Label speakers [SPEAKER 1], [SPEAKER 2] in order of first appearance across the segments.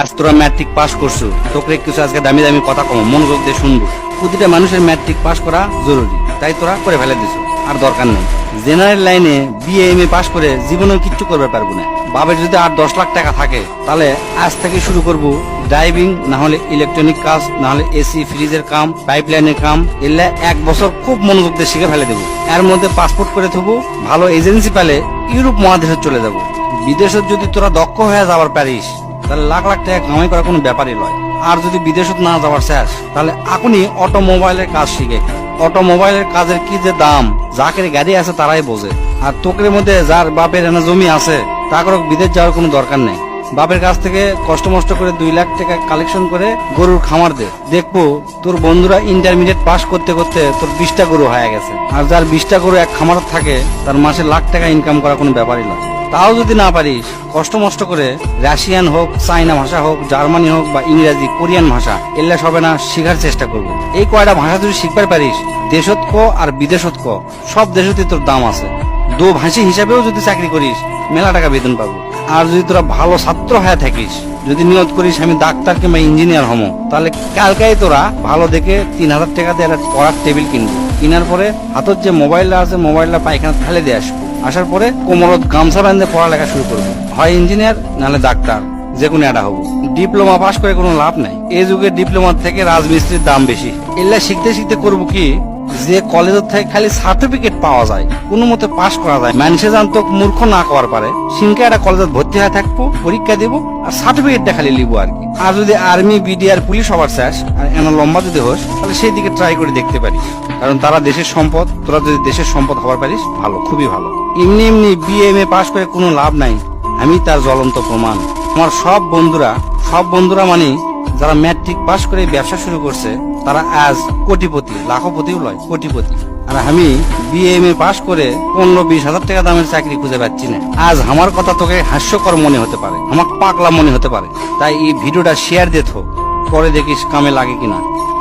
[SPEAKER 1] আজ তোরা matric pass করছো, তোকে কিছু আজকে দামি দামি কথা কম মনোযোগ দিয়ে শুনবো। প্রতিটা মানুষের ম্যাট্রিক পাস করা জরুরি, তাই তোরা করে ফেলে দিছো, আর দরকার নেই। জেনারেল লাইনে বিএ এম এ পাস করে জীবনেও কিচ্ছু করবে পারবো না। বাবার যদি 8-10 লাখ টাকা থাকে তাহলে আজ থেকে শুরু করবো ড্রাইভিং, না হলে ইলেকট্রনিক কাজ, না হলে এসি ফ্রিজের কাম, পাইপলাইনের কাম। এলে 1 বছর খুব মনোযোগ দিয়ে শিখে ফেলে দেবো। এর মধ্যে পাসপোর্ট করে থবো, ভালো এজেন্সি পেলে ইউরোপ মহাদেশে চলে যাব। বিদেশে যদি তোরা দক্ষ হয়ে যাবার পারিস তাহলে লাখ লাখ টাকা কামাই করা কোনো ব্যাপারই নয়। আর যদি বিদেশত না যাওয়ার শেষ তাহলে এখনই অটোমোবাইলের কাজ শিখে। অটোমোবাইলের কাজের কি যে দাম, যাকের গাড়ি আছে তারাই বোঝে। আর তোকের মধ্যে যার বাপের এনে জমি আছে তাকে বিদেশ যাওয়ার কোনো দরকার নেই। বাপের কাছ থেকে কষ্ট মষ্ট করে 2 লাখ টাকা কালেকশন করে গরুর খামার দে, দেখবো তোর বন্ধুরা ইন্টারমিডিয়েট পাস করতে করতে তোর 20টা গরু হয়ে গেছে। আর যার 20টা গরু এক খামার থাকে তার মাসে লাখ টাকা ইনকাম করা কোনো ব্যাপারই নয়। তাও যদি না পারিস কষ্ট মষ্ট করে রাশিয়ান হোক, চাইনা ভাষা হোক, জার্মানি হোক বা ইংরেজি, কোরিয়ান ভাষা এলে সবে না শিখার চেষ্টা করবো। এই কয়টা ভাষা যদি শিখবার পারিস, দেশত ক আর বিদেশত ক সব দেশতে তোর দাম আছে। দো ভাষী হিসাবেও যদি চাকরি করিস মেলা টাকা বেতন পাবো। আর যদি তোরা ভালো ছাত্র হয়ে থাকিস, যদি নিয়ত করিস আমি ডাক্তার কিংবা ইঞ্জিনিয়ার হমো, তাহলে কালকাই তোরা ভালো দেখে 3000 টাকা দিয়ে একটা পড়ার টেবিল কিনবো। কেনার পরে হাতত যে মোবাইলটা আছে মোবাইলটা পায়খানা ফেলে দিয়ে আসবো। আসার পরে কোমরত গামছা বাঁধে পড়ালেখা শুরু করবো। হয় ইঞ্জিনিয়ার নাহলে ডাক্তার, যে কোনো একটা হবো। ডিপ্লোমা পাস করে কোনো লাভ নাই। এই যুগে ডিপ্লোমা থেকে রাজমিস্ত্রির দাম বেশি। এগুলা শিখতে শিখতে করবো কি, যে কলেজ থেকে খালি সার্টিফিকেট পাওয়া যায়, কোনো মতে পাস করা যায়, মানুষে জানতো মূর্খ না করার পারে, সিনকে একটা কলেজে ভর্তি হয়ে থাকবো, পরীক্ষা দিব আর সার্টিফিকেটটা খালি লিবো আর কি। আর যদি আর্মি, বিডিআর, পুলিশ সবার শেষ আর এমন লম্বা যদি হোস তাহলে সেই দিকে ট্রাই করে দেখতে পারিস। কারণ তারা দেশের সম্পদ, তোরা যদি দেশের সম্পদ হবার পারিস ভালো, খুবই ভালো। এমনি এমনি বিএ এম এ পাস করে কোনো লাভ নাই, আমি তার জ্বলন্ত প্রমাণ। আমার সব বন্ধুরা মানে যারা ম্যাট্রিক পাস করে ব্যবসা শুরু করছে তারা আজ কোটিপতি, লাখপতিও লয়, কোটিপতি। আর আমি বিএ এম এ পাস করে 15-20 হাজার টাকা দামের চাকরি খুঁজে পাচ্ছি না। আজ আমার কথা তোকে হাস্যকর মনে হতে পারে, আমার পাগলা মনে হতে পারে, তাই এই ভিডিওটা শেয়ার দিত, পরে দেখিস কামে লাগে কিনা।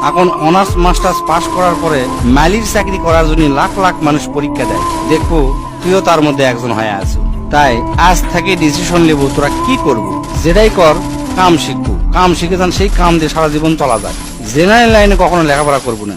[SPEAKER 1] এখন অনার্স মাস্টার্স পাস করার পরে মালির চাকরি করার জন্য লাখ লাখ মানুষ পরীক্ষা দেয়, দেখবো তুইও তার মধ্যে একজন হয়ে আছো। তাই আজ থেকে ডিসিশন নেব তোরা কি করবো। যেটাই কর কাম শিখবো, কাম শিখে যান, সেই কাম দিয়ে সারা জীবন চলা যায়। জেনারেল লাইনে কখনো লেখাপড়া করবো না।